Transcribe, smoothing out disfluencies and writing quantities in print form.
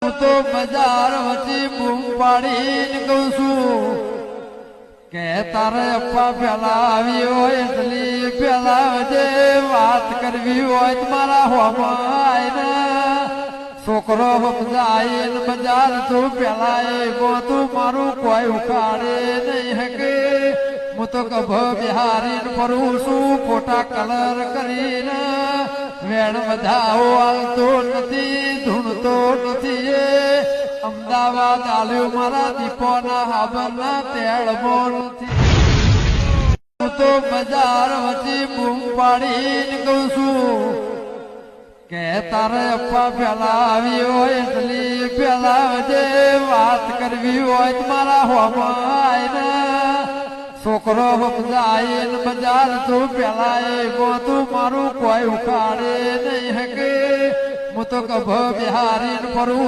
હું તો બજાર વચ્ચે બૂમ પાડીને કહું છું કે તારે અપ્પા પેલા આવી હોય એટલી પેલા વચ્ચે વાત કરવી હોય મારા હોમાં ને છોકરો સમજાય ને બજાર તું પેલા તું મારું કોઈ ઉખાડે નહીં હકે હું તો કભ બિહારીને ફરું છું ખોટા કલર કરીને વેણ વધાવો હાલતો નથી ધૂણતો નથી અમદાવાદ આલ્યું મારા દીપોના હાબરના તેડમો નથી હું તો બજાર વચ્ચે બૂમ પાડીને કહું છું કે તારે અપ્પા પેલા આવી હોય એટલી પેલા વચ્ચે વાત કરવી હોય મારા હોમાં ને છોકરો સમજાય ને બજાર તું પેલા તું મારું કોઈ ઉખાડે નહીં હકે હું તો કભ બિહારીને ફરું